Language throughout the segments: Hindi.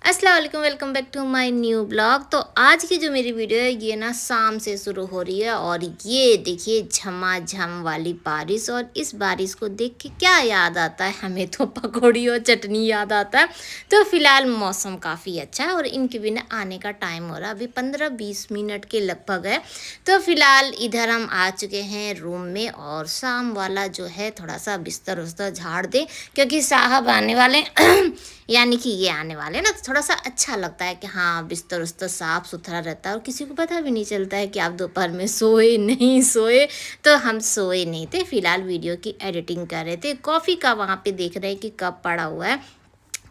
अस्सलाम वालेकुम, welcome back to my new blog. तो आज की जो मेरी वीडियो है ये ना शाम से शुरू हो रही है और ये देखिए झमाझम वाली बारिश। और इस बारिश को देख के क्या याद आता है हमें, तो पकौड़ी और चटनी याद आता है। तो फिलहाल मौसम काफ़ी अच्छा है और इनके भी ना आने का टाइम हो रहा है, अभी 15-20 मिनट के लगभग है। तो फिलहाल इधर हम आ चुके हैं रूम में और शाम वाला जो है थोड़ा सा बिस्तर उस्तर झाड़ दे, क्योंकि साहब आने वाले यानी कि ये आने वाले ना, तो थोड़ा सा अच्छा लगता है कि हाँ बिस्तर उस्तर साफ सुथरा रहता है और किसी को पता भी नहीं चलता है कि आप दोपहर में सोए नहीं सोए। तो हम सोए नहीं थे, फिलहाल वीडियो की एडिटिंग कर रहे थे। कॉफ़ी का वहाँ पे देख रहे हैं कि कप पड़ा हुआ है,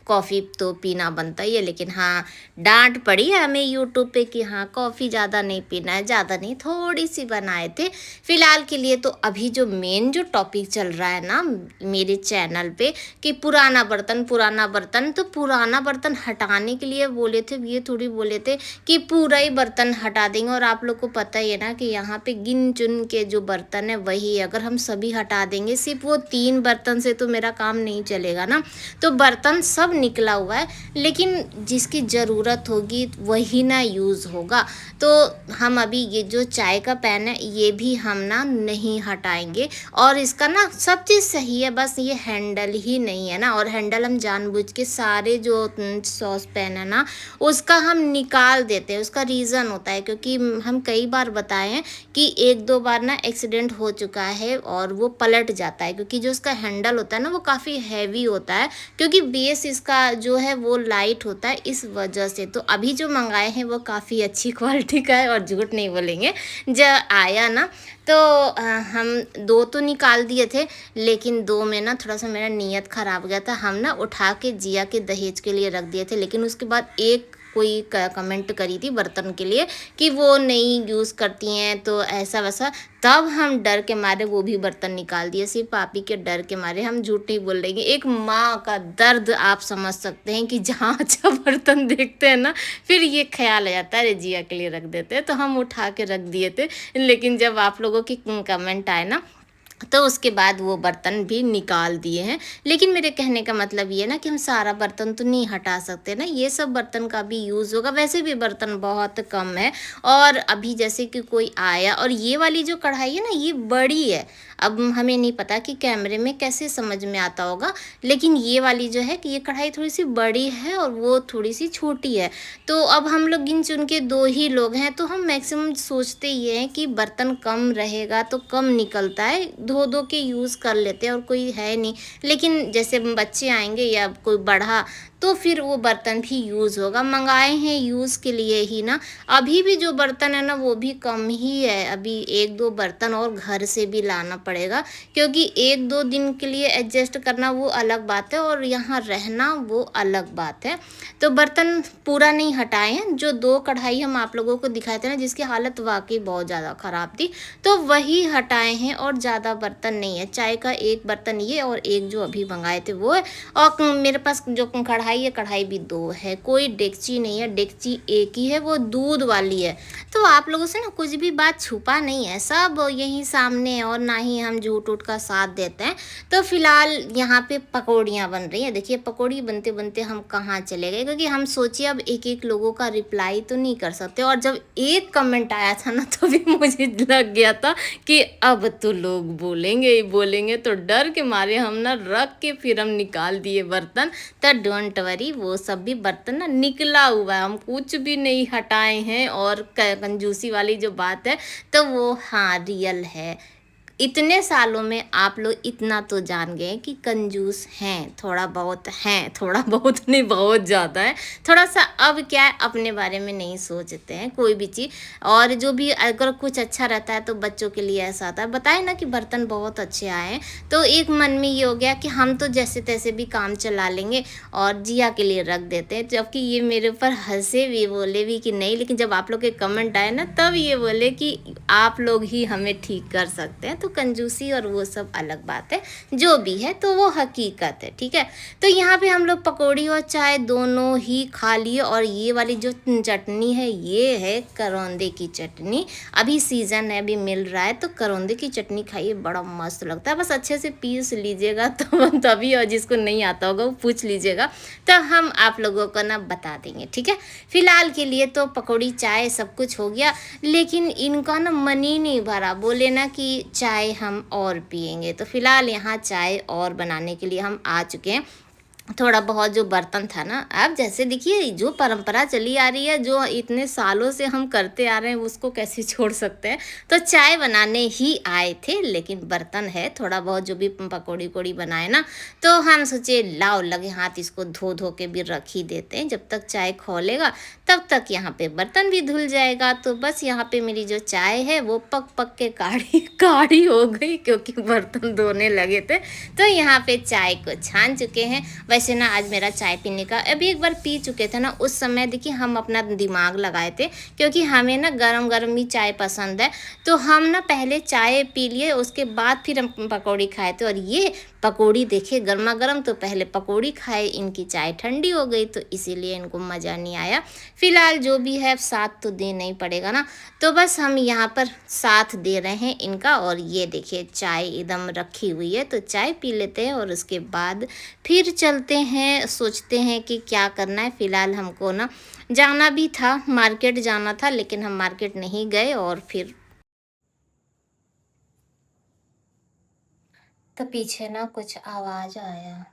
कॉफ़ी तो पीना बनता ही है, लेकिन हाँ डांट पड़ी है हमें यूट्यूब पे कि हाँ कॉफ़ी ज़्यादा नहीं पीना है, ज़्यादा नहीं थोड़ी सी बनाए थे फ़िलहाल के लिए। तो अभी जो मेन जो टॉपिक चल रहा है ना मेरे चैनल पे कि पुराना बर्तन, तो पुराना बर्तन हटाने के लिए बोले थे, ये थोड़ी बोले थे कि पूरा ही बर्तन हटा देंगे। और आप लोग को पता ही है ना कि यहाँ पे गिन चुन के जो बर्तन है वही, अगर हम सभी हटा देंगे सिर्फ वो 3 बर्तन से तो मेरा काम नहीं चलेगा ना। तो बर्तन सब निकला हुआ है, लेकिन जिसकी ज़रूरत होगी वही ना यूज़ होगा। तो हम अभी ये जो चाय का पैन है ये भी हम ना नहीं हटाएंगे। और इसका ना सब चीज़ सही है, बस ये हैंडल ही नहीं है ना। और हैंडल हम जानबूझ के सारे जो सॉस पैन है ना उसका हम निकाल देते हैं। उसका रीज़न होता है क्योंकि हम कई बार बताए हैं कि 1-2 बार ना एक्सीडेंट हो चुका है और वो पलट जाता है, क्योंकि जो उसका हैंडल होता है ना वो काफ़ी हैवी होता है, क्योंकि बेस इसका जो है वो लाइट होता है, इस वजह से। तो अभी जो मंगाए हैं वो काफ़ी अच्छी क्वालिटी का है और झूठ नहीं बोलेंगे, जब आया ना तो हम 2 तो निकाल दिए थे, लेकिन 2 में ना थोड़ा सा मेरा नीयत ख़राब हो गया था। हम ना उठा के जिया के दहेज के लिए रख दिए थे, लेकिन उसके बाद एक कोई कमेंट करी थी बर्तन के लिए कि वो नहीं यूज़ करती हैं तो ऐसा वैसा, तब हम डर के मारे वो भी बर्तन निकाल दिए, सिर्फ पापी के डर के मारे। हम झूठ नहीं बोल रहे, एक माँ का दर्द आप समझ सकते हैं कि जहाँ अच्छा बर्तन देखते हैं ना फिर ये ख्याल आ जाता है अरे जिया के लिए रख देते हैं। तो हम उठा के रख दिए थे, लेकिन जब आप लोगों की कमेंट आए ना तो उसके बाद वो बर्तन भी निकाल दिए हैं। लेकिन मेरे कहने का मतलब ये है ना कि हम सारा बर्तन तो नहीं हटा सकते ना, ये सब बर्तन का भी यूज़ होगा। वैसे भी बर्तन बहुत कम है और अभी जैसे कि कोई आया, और ये वाली जो कढ़ाई है ना ये बड़ी है। अब हमें नहीं पता कि कैमरे में कैसे समझ में आता होगा, लेकिन ये वाली जो है कि ये कढ़ाई थोड़ी सी बड़ी है और वो थोड़ी सी छोटी है। तो अब हम लोग गिन चुन के 2 ही लोग हैं, तो हम मैक्सिमम सोचते ये हैं कि बर्तन कम रहेगा तो कम निकलता है, धो धो के यूज़ कर लेते हैं और कोई है नहीं। लेकिन जैसे बच्चे आएंगे या कोई बड़ा, तो फिर वो बर्तन भी यूज़ होगा। मंगाए हैं यूज़ के लिए ही ना। अभी भी जो बर्तन है ना वो भी कम ही है, अभी 1-2 बर्तन और घर से भी लाना पड़ेगा, क्योंकि 1-2 दिन के लिए एडजस्ट करना वो अलग बात है और यहाँ रहना वो अलग बात है। तो बर्तन पूरा नहीं हटाए हैं, जो 2 कढ़ाई हम आप लोगों को दिखाए थे ना जिसकी हालत वाकई बहुत ज़्यादा ख़राब थी, तो वही हटाए हैं और ज़्यादा बर्तन नहीं है। चाय का 1 बर्तन ये और 1 जो अभी मंगाए थे वो है। और मेरे पास जो कढ़ाई है, कढ़ाई भी 2 है, कोई डेगची नहीं है, डेगची 1 ही है, वो दूध वाली है। तो आप लोगों से ना कुछ भी बात छुपा नहीं है, सब यहीं सामने है और ना ही हम झूठ उठ का साथ देते हैं। तो फिलहाल यहाँ पे पकौड़ियाँ बन रही हैं। देखिए पकौड़ी बनते बनते हम कहाँ चले गए, क्योंकि हम सोचिए अब एक एक लोगों का रिप्लाई तो नहीं कर सकते। और जब एक कमेंट आया था ना तो भी मुझे लग गया था कि अब तो लोग बोलेंगे ही बोलेंगे, तो डर के मारे हम ना रख के फिर हम निकाल दिए बर्तन। तो डोंट वरी, वो सब भी बर्तन ना निकला हुआ है, हम कुछ भी नहीं हटाए हैं। और कंजूसी वाली जो बात है तो वो हाँ रियल है। इतने सालों में आप लोग इतना तो जान गए कि कंजूस हैं, थोड़ा बहुत हैं, थोड़ा बहुत नहीं बहुत ज़्यादा है। थोड़ा सा अब क्या है अपने बारे में नहीं सोचते हैं कोई भी चीज़। और जो भी अगर कुछ अच्छा रहता है तो बच्चों के लिए ऐसा आता है, बताए ना कि बर्तन बहुत अच्छे आए हैं, तो एक मन में ये हो गया कि हम तो जैसे तैसे भी काम चला लेंगे और जिया के लिए रख देते हैं। जबकि ये मेरे ऊपर हंसे भी, बोले भी कि नहीं, लेकिन जब आप लोग के कमेंट आए ना तब ये बोले कि आप लोग ही हमें ठीक कर सकते हैं। तो कंजूसी और वो सब अलग बात है, जो भी है तो वो हकीकत है, ठीक है। तो यहाँ पे हम लोग पकौड़ी और चाय दोनों ही खा लिए। और ये वाली जो चटनी है ये है करौंदे की चटनी। अभी सीज़न है, अभी मिल रहा है, तो करौंदे की चटनी खाइए, बड़ा मस्त लगता है। बस अच्छे से पीस लीजिएगा तो तभी, और जिसको नहीं आता होगा वो पूछ लीजिएगा, तो हम आप लोगों को ना बता देंगे, ठीक है। फिलहाल के लिए तो पकौड़ी चाय सब कुछ हो गया, लेकिन इनका ना मन ही नहीं भरा, बोले ना कि चाय हम और पियेंगे। तो फिलहाल यहाँ चाय और बनाने के लिए हम आ चुके हैं। थोड़ा बहुत जो बर्तन था ना, अब जैसे देखिए जो परंपरा चली आ रही है, जो इतने सालों से हम करते आ रहे हैं, उसको कैसे छोड़ सकते हैं। तो चाय बनाने ही आए थे, लेकिन बर्तन है थोड़ा बहुत, जो भी पकौड़ी वकौड़ी बनाए ना, तो हम सोचे लाओ लगे हाथ इसको धो धो के भी रख ही देते हैं, जब तक चाय खौलेगा तब तक यहाँ पे बर्तन भी धुल जाएगा। तो बस यहाँ पे मेरी जो चाय है वो पक पक के काढ़ी काढ़ी हो गई, क्योंकि बर्तन धोने लगे थे। तो यहाँ पे चाय को छान चुके हैं। वैसे ना आज मेरा चाय पीने का, अभी एक बार पी चुके थे ना, उस समय देखिए हम अपना दिमाग लगाए थे, क्योंकि हमें ना गरम गरम ही चाय पसंद है। तो हम ना पहले चाय पी लिए, उसके बाद फिर हम पकौड़ी खाए थे। और ये पकौड़ी देखिए गर्मा गर्म, तो पहले पकौड़ी खाए, इनकी चाय ठंडी हो गई, तो इसीलिए इनको मज़ा नहीं आया। फिलहाल जो भी है साथ तो देना ही पड़ेगा ना, तो बस हम यहाँ पर साथ दे रहे हैं इनका। और ये देखिए चाय एकदम रखी हुई है, तो चाय पी लेते हैं और उसके बाद फिर चलते हैं, सोचते हैं कि क्या करना है। फ़िलहाल हमको ना जाना भी था, मार्केट जाना था, लेकिन हम मार्केट नहीं गए। और फिर तो पीछे ना कुछ आवाज़ आया।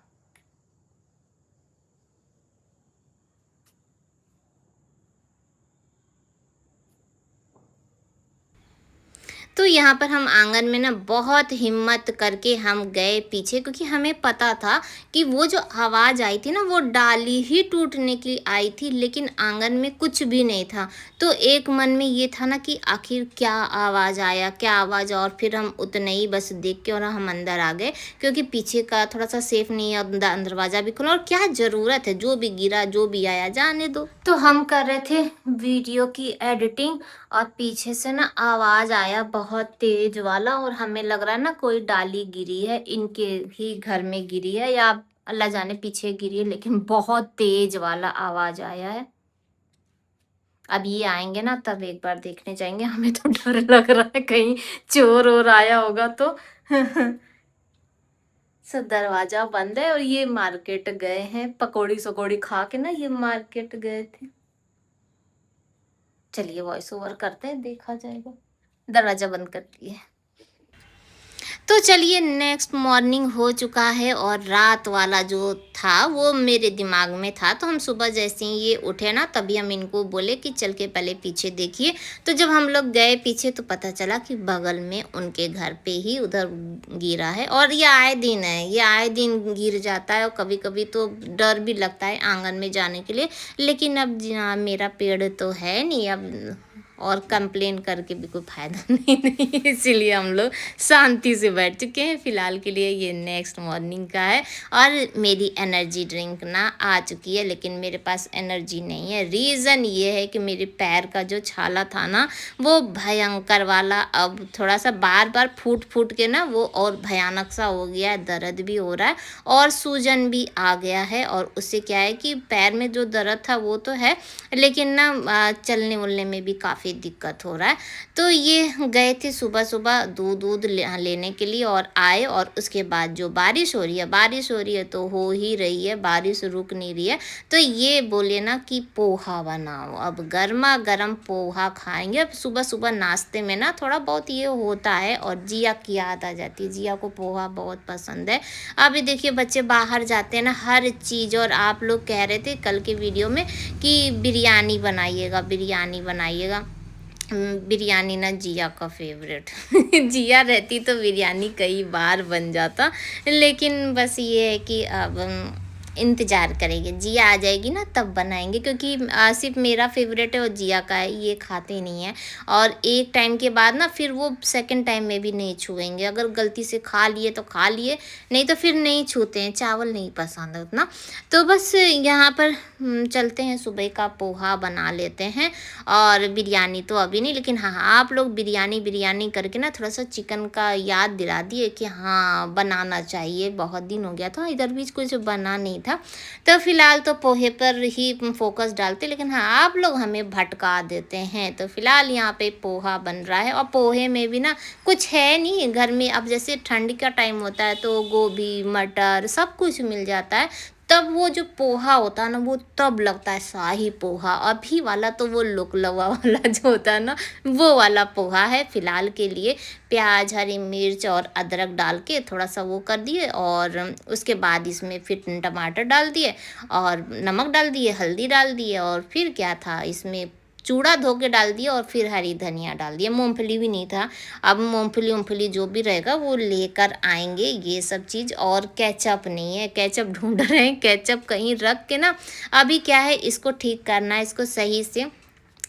तो यहाँ पर हम आंगन में ना बहुत हिम्मत करके हम गए पीछे, क्योंकि हमें पता था कि वो जो आवाज़ आई थी ना, वो डाली ही टूटने की आई थी, लेकिन आंगन में कुछ भी नहीं था। तो एक मन में ये था ना कि आखिर क्या आवाज़ आया, क्या आवाज़। और फिर हम उतने ही बस देख के और हम अंदर आ गए, क्योंकि पीछे का थोड़ा सा सेफ नहीं है, दरवाज़ा भी खुला, और क्या ज़रूरत है, जो भी गिरा जो भी आया जाने दो। तो हम कर रहे थे वीडियो की एडिटिंग, और पीछे से ना आवाज आया बहुत तेज वाला, और हमें लग रहा है ना कोई डाली गिरी है, इनके ही घर में गिरी है, या अल्लाह जाने पीछे गिरी है, लेकिन बहुत तेज वाला आवाज आया है। अब ये आएंगे ना तब एक बार देखने जाएंगे, हमें तो डर लग रहा है कहीं चोर और आया होगा तो। सब दरवाजा बंद है, और ये मार्केट गए हैं, पकौड़ी सकोड़ी खा के ना ये मार्केट गए थे। चलिए वॉइस ओवर करते हैं, देखा जाएगा। दरवाजा बंद कर दिए। तो चलिए नेक्स्ट मॉर्निंग हो चुका है, और रात वाला जो था वो मेरे दिमाग में था। तो हम सुबह जैसे ही ये उठे ना, तभी हम इनको बोले कि चल के पहले पीछे देखिए। तो जब हम लोग गए पीछे, तो पता चला कि बगल में उनके घर पे ही उधर गिरा है। और ये आए दिन है, ये आए दिन गिर जाता है, और कभी कभी तो डर भी लगता है आंगन में जाने के लिए। लेकिन अब मेरा पेड़ तो है नहीं, अब और कंप्लेन करके भी कोई फ़ायदा नहीं, इसीलिए हम लोग शांति से बैठ चुके हैं। फ़िलहाल के लिए ये नेक्स्ट मॉर्निंग का है, और मेरी एनर्जी ड्रिंक ना आ चुकी है, लेकिन मेरे पास एनर्जी नहीं है। रीज़न ये है कि मेरे पैर का जो छाला था ना, वो भयंकर वाला अब थोड़ा सा बार बार फूट फूट के ना वो और भयानक सा हो गया है, दर्द भी हो रहा है और सूजन भी आ गया है। और उससे क्या है कि पैर में जो दर्द था वो तो है, लेकिन ना चलने वलने में भी काफ़ी दिक्कत हो रहा है। तो ये गए थे सुबह सुबह दूध लेने के लिए, और आए, और उसके बाद जो बारिश हो रही है तो हो ही रही है, बारिश रुक नहीं रही है। तो ये बोले ना कि पोहा बनाओ, अब गर्मा गर्म पोहा खाएंगे। अब सुबह सुबह नाश्ते में ना थोड़ा बहुत ये होता है, और जिया की याद आ जाती है, जिया को पोहा बहुत पसंद है। अभी देखिए बच्चे बाहर जाते हैं ना हर चीज़, और आप लोग कह रहे थे कल के वीडियो में कि बिरयानी बनाइएगा, बिरयानी बनाइएगा। बिरयानी ना जिया का फेवरेट। जिया रहती तो बिरयानी कई बार बन जाता, लेकिन बस ये है कि अब इंतज़ार करेंगे, जिया आ जाएगी ना तब बनाएंगे, क्योंकि सिर्फ मेरा फेवरेट है और जिया का है, ये खाते नहीं है। और एक टाइम के बाद ना फिर वो सेकंड टाइम में भी नहीं छुएंगे, अगर गलती से खा लिए तो खा लिए, नहीं तो फिर नहीं छूते हैं, चावल नहीं पसंद है उतना। तो बस यहाँ पर चलते हैं सुबह का पोहा बना लेते हैं। और बिरयानी तो अभी नहीं, लेकिन हाँ हाँ, आप लोग बिरयानी बिरयानी करके ना थोड़ा सा चिकन का याद दिला दिए कि हाँ बनाना चाहिए, बहुत दिन हो गया था, इधर भी कुछ बना नहीं था। तो फिलहाल तो पोहे पर ही फोकस डालते, लेकिन हाँ आप लोग हमें भटका देते हैं। तो फिलहाल यहाँ पे पोहा बन रहा है, और पोहे में भी ना कुछ है नहीं घर में। अब जैसे ठंड का टाइम होता है तो गोभी मटर सब कुछ मिल जाता है, तब वो जो पोहा होता है ना वो तब लगता है शाही पोहा। अभी वाला तो वो लुकलवा वाला जो होता है ना, वो वाला पोहा है। फिलहाल के लिए प्याज हरी मिर्च और अदरक डाल के थोड़ा सा वो कर दिए, और उसके बाद इसमें फिर टमाटर डाल दिए और नमक डाल दिए, हल्दी डाल दिए, और फिर क्या था इसमें चूड़ा धो के डाल दिया, और फिर हरी धनिया डाल दिया। मूंगफली भी नहीं था, अब मूंगफली जो भी रहेगा वो लेकर आएंगे ये सब चीज़। और केचप नहीं है, केचप ढूंढ रहे हैं, केचप कहीं रख के ना अभी क्या है इसको ठीक करना है, इसको सही से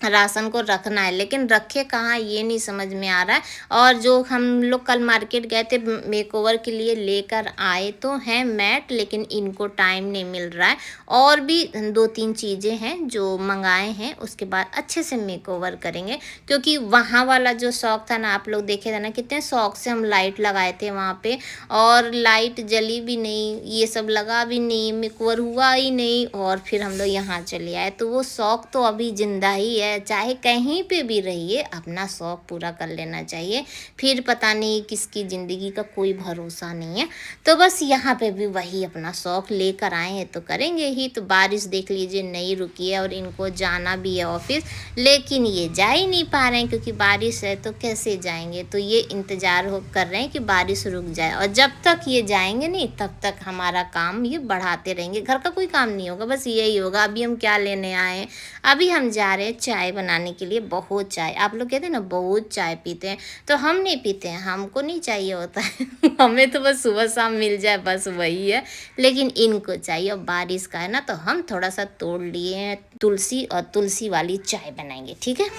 राशन को रखना है, लेकिन रखे कहाँ ये नहीं समझ में आ रहा है। और जो हम लोग कल मार्केट गए थे मेकओवर के लिए लेकर आए तो हैं मैट, लेकिन इनको टाइम नहीं मिल रहा है। और भी 2-3 चीज़ें हैं जो मंगाए हैं, उसके बाद अच्छे से मेकओवर करेंगे। क्योंकि वहाँ वाला जो शौक था ना, आप लोग देखे थे ना कितने शौक से हम लाइट लगाए थे वहाँ पे, और लाइट जली भी नहीं, ये सब लगा भी नहीं, मेकओवर हुआ ही नहीं, और फिर हम लोग यहाँ चले आए। तो वो शौक तो अभी ज़िंदा ही है, चाहे कहीं पे भी रहिए अपना शौक पूरा कर लेना चाहिए। फिर पता नहीं किसकी ज़िंदगी का कोई भरोसा नहीं है। तो बस यहाँ पे भी वही अपना शौक लेकर आए हैं तो करेंगे ही। तो बारिश देख लीजिए नहीं रुकी है, और इनको जाना भी है ऑफिस, लेकिन ये जा ही नहीं पा रहे हैं क्योंकि बारिश है, तो कैसे जाएंगे। तो ये इंतज़ार कर रहे हैं कि बारिश रुक जाए, और जब तक ये जाएंगे नहीं तब तक हमारा काम ये बढ़ाते रहेंगे। घर का कोई काम नहीं होगा, बस यही होगा। अभी हम क्या लेने आए हैं, अभी हम जा रहे हैं चाय बनाने के लिए। बहुत चाय, आप लोग कहते हैं ना बहुत चाय पीते हैं, तो हम नहीं पीते हैं, हमको नहीं चाहिए होता है हमें तो बस सुबह शाम मिल जाए बस वही है, लेकिन इनको चाहिए। और बारिश का है ना, तो हम थोड़ा सा तोड़ लिए हैं तुलसी, और तुलसी वाली चाय बनाएंगे, ठीक है।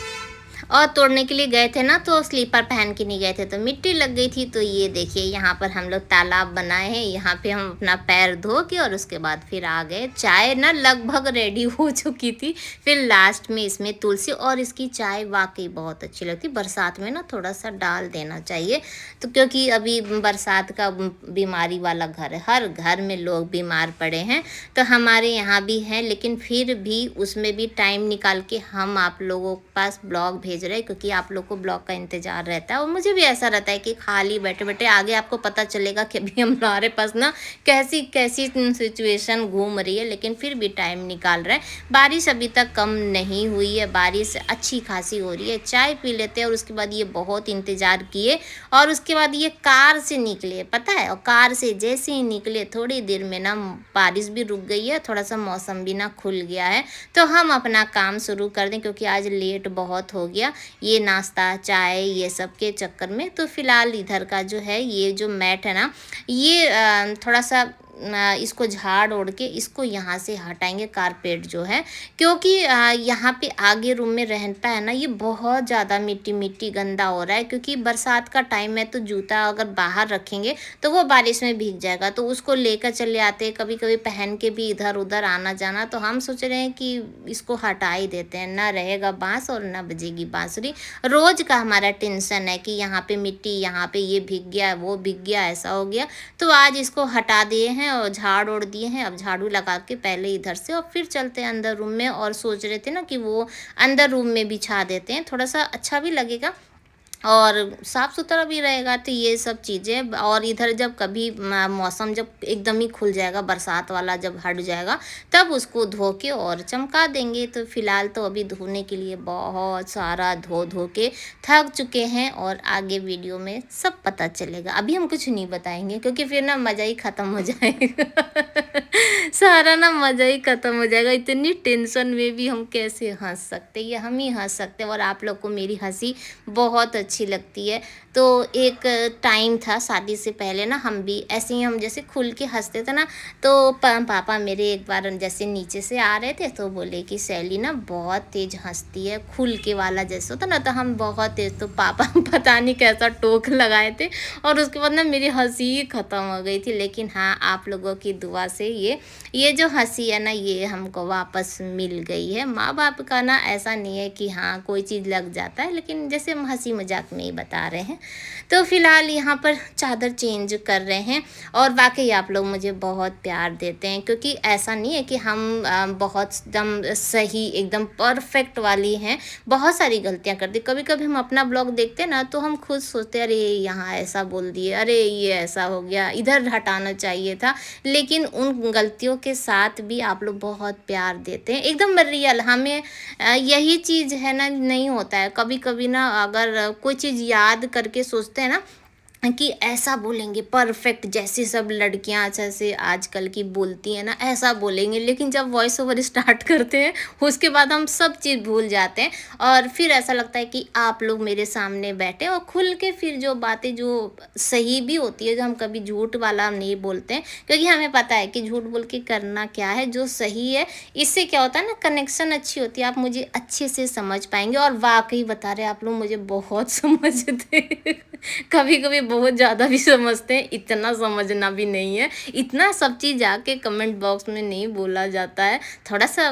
और तोड़ने के लिए गए थे ना तो स्लीपर पहन के नहीं गए थे, तो मिट्टी लग गई थी। तो ये देखिए यहाँ पर हम लोग तालाब बनाए हैं, यहाँ पे हम अपना पैर धो के और उसके बाद फिर आ गए। चाय ना लगभग रेडी हो चुकी थी, फिर लास्ट में इसमें तुलसी, और इसकी चाय वाकई बहुत अच्छी लगती। बरसात में ना थोड़ा सा डाल देना चाहिए, तो क्योंकि अभी बरसात का बीमारी वाला घर है, हर घर में लोग बीमार पड़े हैं, तो हमारे यहाँ भी हैं। लेकिन फिर भी उसमें भी टाइम निकाल के हम आप लोगों के पास ब्लॉग भेज रहे हैं, क्योंकि आप लोग को ब्लॉग का इंतज़ार रहता है, और मुझे भी ऐसा रहता है कि खाली बैठे बैठे आगे आपको पता चलेगा कि अभी हमारे पास ना कैसी कैसी सिचुएशन घूम रही है, लेकिन फिर भी टाइम निकाल रहे हैं। बारिश अभी तक कम नहीं हुई है, बारिश अच्छी खासी हो रही है। चाय पी लेते हैं, और उसके बाद ये बहुत इंतज़ार किए, और उसके बाद ये कार से निकले, पता है, और कार से जैसे ही निकले थोड़ी देर में ना बारिश भी रुक गई है, थोड़ा सा मौसम भी ना खुल गया है। तो हम अपना काम शुरू कर दें, क्योंकि आज लेट बहुत हो गया ये नाश्ता चाय ये सब के चक्कर में। तो फिलहाल इधर का जो है ये जो मैट है ना, ये थोड़ा सा इसको झाड़ ओढ़ के इसको यहाँ से हटाएंगे, कारपेट जो है, क्योंकि यहाँ पे आगे रूम में रहता है ना, ये बहुत ज़्यादा मिट्टी मिट्टी गंदा हो रहा है। क्योंकि बरसात का टाइम है, तो जूता अगर बाहर रखेंगे तो वो बारिश में भीग जाएगा, तो उसको लेकर चले आते हैं, कभी कभी पहन के भी इधर उधर आना जाना। तो हम सोच रहे हैं कि इसको हटा ही देते हैं, ना रहेगा बाँस और ना बजेगी बाँसुरी। रोज़ का हमारा टेंशन है कि यहाँ पे मिट्टी, यहाँ पे ये भीग गया वो भीग गया ऐसा हो गया, तो आज इसको हटा दिए हैं और झाड़ ओढ़ दिए हैं। अब झाड़ू लगा के पहले इधर से, और फिर चलते हैं अंदर रूम में। और सोच रहे थे ना कि वो अंदर रूम में बिछा देते हैं, थोड़ा सा अच्छा भी लगेगा और साफ़ सुथरा भी रहेगा। तो ये सब चीज़ें, और इधर जब कभी मौसम जब एकदम ही खुल जाएगा, बरसात वाला जब हट जाएगा, तब उसको धो के और चमका देंगे। तो फिलहाल तो अभी धोने के लिए बहुत सारा धो धो के थक चुके हैं, और आगे वीडियो में सब पता चलेगा। अभी हम कुछ नहीं बताएंगे, क्योंकि फिर ना मज़ा ही ख़त्म हो जाएगा सारा ना मज़ा ही ख़त्म हो जाएगा। इतनी टेंशन में भी हम कैसे हंस सकते, ये हम ही हंस सकते हैं, और आप लोग को मेरी हंसी बहुत अच्छी अच्छी लगती है। तो एक टाइम था शादी से पहले ना, हम भी ऐसे ही हम जैसे खुल के हँसते थे ना, तो पापा मेरे एक बार जैसे नीचे से आ रहे थे तो बोले कि सैली ना बहुत तेज़ हँसती है, खुल के वाला जैसे होता ना, तो हम बहुत तेज़, तो पापा पता नहीं कैसा टोक लगाए थे और उसके बाद ना मेरी हँसी ही ख़त्म हो गई थी। लेकिन हाँ, आप लोगों की दुआ से ये जो हँसी है ना, ये हमको वापस मिल गई है। माँ-बाप का ना ऐसा नहीं है कि हाँ, कोई चीज़ लग जाता है, लेकिन जैसे हम हँसी मज़ाक में ही बता रहे हैं। तो फ़िलहाल यहाँ पर चादर चेंज कर रहे हैं और वाक़ई आप लोग मुझे बहुत प्यार देते हैं, क्योंकि ऐसा नहीं है कि हम बहुत एकदम सही, एकदम परफ़ेक्ट वाली हैं। बहुत सारी गलतियाँ करती, कभी-कभी हम अपना ब्लॉग देखते हैं ना, तो हम खुद सोचते हैं, अरे! यहाँ ऐसा बोल दिए, अरे! ये ऐसा हो गया, इधर हटाना चाहिए था। लेकिन उन गलतियों के साथ भी आप लोग बहुत प्यार देते हैं, एकदम रियल। हमें यही चीज़ है ना, नहीं होता है कभी-कभी ना, अगर कोई चीज़ याद करके सोचते हैं ना कि ऐसा बोलेंगे परफेक्ट, जैसे सब लड़कियां जैसे आजकल की बोलती हैं ना, ऐसा बोलेंगे, लेकिन जब वॉइस ओवर स्टार्ट करते हैं उसके बाद हम सब चीज़ भूल जाते हैं और फिर ऐसा लगता है कि आप लोग मेरे सामने बैठे और खुल के फिर जो बातें जो सही भी होती है, जो हम कभी झूठ वाला नहीं बोलते हैं, क्योंकि हमें पता है कि झूठ बोल के करना क्या है, जो सही है इससे क्या होता है ना, कनेक्शन अच्छी होती है, आप मुझे अच्छे से समझ पाएंगे। और वाकई बता रहे आप लोग मुझे बहुत समझते हैं। कभी-कभी बहुत ज़्यादा भी समझते हैं, इतना समझना भी नहीं है। इतना सब चीज़ जाके कमेंट बॉक्स में नहीं बोला जाता है। थोड़ा-सा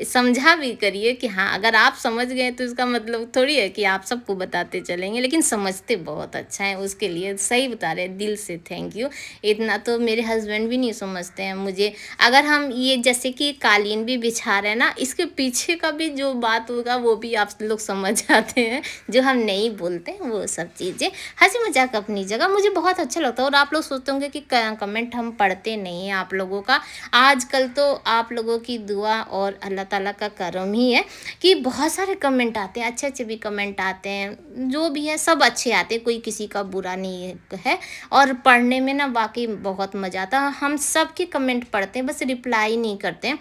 समझा भी करिए कि हाँ, अगर आप समझ गए तो इसका मतलब थोड़ी है कि आप सबको बताते चलेंगे, लेकिन समझते बहुत अच्छा है, उसके लिए सही बता रहे हैं, दिल से थैंक यू। इतना तो मेरे हस्बैंड भी नहीं समझते हैं मुझे। अगर हम ये जैसे कि कालीन भी बिछा रहे हैं ना, इसके पीछे का भी जो बात होगा वो भी आप लोग समझ जाते हैं, जो हम नहीं बोलते हैं वो सब चीज़ें। हँसी मज़ाक अपनी जगह, मुझे बहुत अच्छा लगता है। और आप लोग सोचते होंगे कि कमेंट हम पढ़ते नहीं हैं आप लोगों का। आजकल तो आप लोगों की दुआ और अल्लाह ताला का करम ही है कि बहुत सारे कमेंट आते हैं, अच्छे-अच्छे भी कमेंट आते हैं, जो भी है सब अच्छे आते हैं, कोई किसी का बुरा नहीं है। और पढ़ने में ना वाक़ई बहुत मज़ा आता है। हम सबके कमेंट पढ़ते हैं, बस रिप्लाई नहीं करते हैं।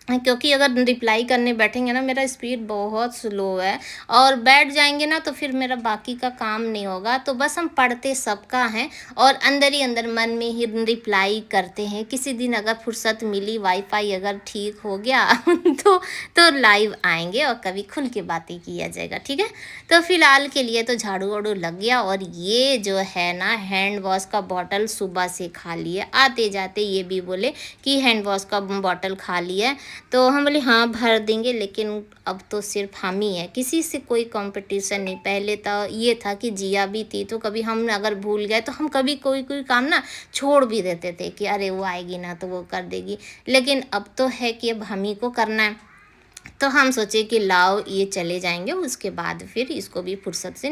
क्योंकि अगर रिप्लाई करने बैठेंगे ना, मेरा स्पीड बहुत स्लो है और बैठ जाएँगे ना, तो फिर मेरा बाकी का काम नहीं होगा। तो बस हम पढ़ते सबका हैं और अंदर ही अंदर मन में ही रिप्लाई करते हैं। किसी दिन अगर फुर्सत मिली, वाईफ़ाई अगर ठीक हो गया तो लाइव आएँगे और कभी खुल के बातें किया जाएगा, ठीक है? तो फ़िलहाल के लिए तो झाड़ू-वाड़ू लग गया और ये जो है ना, हैंड वॉश का बॉटल सुबह से खाली है। आते-जाते ये भी बोले कि हैंड वॉश का बॉटल खाली है। तो हम बोले हाँ, भर देंगे, लेकिन अब तो सिर्फ हम ही हैं, किसी से कोई कंपटीशन नहीं। पहले तो ये था कि जिया भी थी, तो कभी हम अगर भूल गए तो हम कभी कोई काम ना छोड़ भी देते थे कि अरे वो आएगी ना तो वो कर देगी। लेकिन अब तो है कि अब हम ही को करना है। तो हम सोचे कि लाओ ये चले जाएँगे, उसके बाद फिर इसको भी फुर्सत से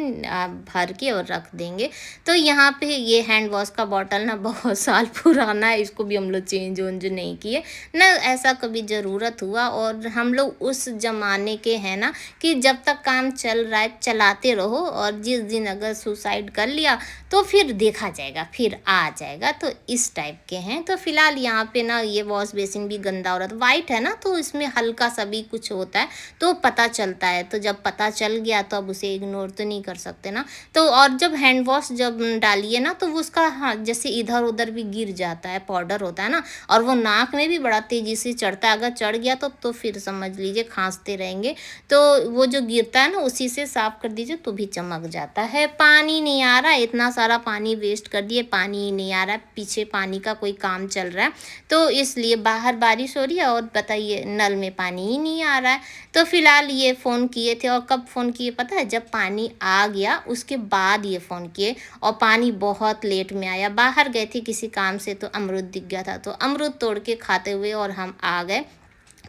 भर के और रख देंगे। तो यहाँ पे ये हैंड वॉश का बॉटल ना बहुत साल पुराना है, इसको भी हम लोग चेंज-वेंज नहीं किए। ना ऐसा कभी ज़रूरत हुआ और हम लोग उस ज़माने के हैं ना कि जब तक काम चल रहा है चलाते रहो और जिस दिन अगर सुसाइड कर लिया तो फिर देखा जाएगा, फिर आ जाएगा। तो इस टाइप के हैं। तो फिलहाल यहाँ पे ना ये वॉश बेसिन भी गंदा हो रहा था। व्हाइट है ना, तो इसमें हल्का सा भी कुछ होता है तो पता चलता है। तो जब पता चल गया तो अब उसे इग्नोर तो नहीं कर सकते ना। तो और जब हैंड वॉश जब डालिए ना, तो वो उसका हाँ, जैसे इधर-उधर भी गिर जाता है, पाउडर होता है ना, और वो नाक में भी बड़ा तेज़ी से चढ़ता है। अगर चढ़ गया तो फिर समझ लीजिए खाँसते रहेंगे। तो वो जो गिरता है ना, उसी से साफ़ कर दीजिए तो भी चमक जाता है। पानी नहीं आ रहा है, इतना सारा पानी वेस्ट कर दिए, पानी ही नहीं आ रहा है। पीछे पानी का कोई काम चल रहा है, तो इसलिए बाहर बारिश हो रही है और बताइए नल में पानी ही नहीं आ रहा है। तो फिलहाल ये फ़ोन किए थे और कब फ़ोन किए पता है? जब पानी आ गया उसके बाद ये फ़ोन किए और पानी बहुत लेट में आया। बाहर गए थे किसी काम से तो अमरूद दिख गया था, तो अमरूद तोड़ के खाते हुए और हम आ गए।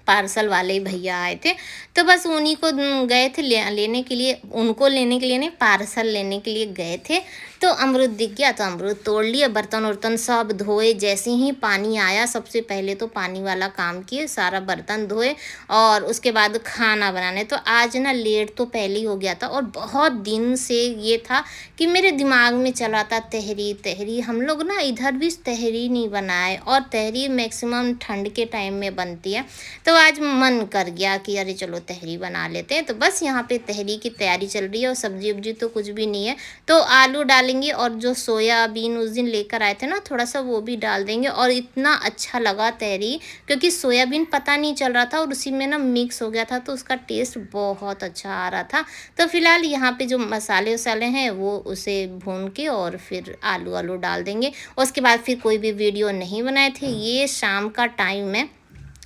पार्सल वाले भैया आए थे, तो बस उन्हीं को गए थे लेने के लिए, उनको लेने के लिए नहीं, पार्सल लेने के लिए गए थे। तो अमरूद दिख गया तो अमरूद तोड़ लिए, बर्तन वर्तन सब धोए। जैसे ही पानी आया सबसे पहले तो पानी वाला काम किए, सारा बर्तन धोए और उसके बाद खाना बनाने। तो आज ना लेट तो पहले ही हो गया था और बहुत दिन से ये था कि मेरे दिमाग में चला था तहरी तहरी। हम लोग ना इधर भी तहरी नहीं बनाए और तहरी मैक्सिमम ठंड के टाइम में बनती है। तो आज मन कर गया कि अरे चलो तहरी बना लेते हैं। तो बस यहाँ पे तहरी की तैयारी चल रही है और सब्जी उब्जी तो कुछ भी नहीं है। तो आलू डालेंगे और जो सोयाबीन उस दिन लेकर आए थे ना थोड़ा सा वो भी डाल देंगे। और इतना अच्छा लगा तहरी क्योंकि सोयाबीन पता नहीं चल रहा था और उसी में ना मिक्स हो गया था तो उसका टेस्ट बहुत अच्छा आ रहा था। तो फिलहाल यहाँ पे जो मसाले वसाले हैं वो उसे भून के और फिर आलू आलू डाल देंगे। उसके बाद फिर कोई भी वीडियो नहीं बनाए थे। ये शाम का टाइम है,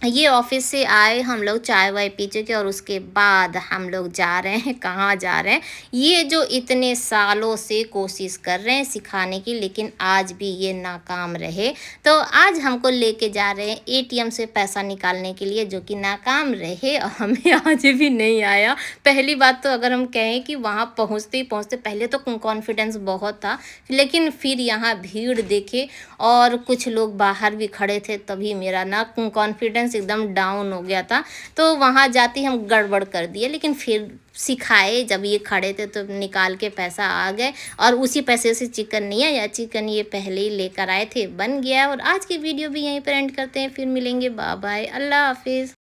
ये ऑफिस से आए हम लोग चाय वाय पी चुके और उसके बाद हम लोग जा रहे हैं, कहाँ जा रहे हैं, ये जो इतने सालों से कोशिश कर रहे हैं सिखाने की लेकिन आज भी ये नाकाम रहे। तो आज हमको लेके जा रहे हैं एटीएम से पैसा निकालने के लिए जो कि नाकाम रहे और हमें आज भी नहीं आया। पहली बात तो अगर हम कहें कि वहाँ पहुँचते ही पहुँचते पहले तो कॉन्फिडेंस बहुत था लेकिन फिर यहाँ भीड़ देखे और कुछ लोग बाहर भी खड़े थे तभी मेरा ना कॉन्फिडेंस एकदम डाउन हो गया था। तो वहाँ जाते ही हम गड़बड़ कर दिए लेकिन फिर सिखाए जब ये खड़े थे तो निकाल के पैसा आ गए और उसी पैसे से चिकन नहीं आया, चिकन ये पहले ही लेकर आए थे, बन गया। और आज की वीडियो भी यहीं पर एंड करते हैं, फिर मिलेंगे, बाय बाय, अल्लाह हाफिज़।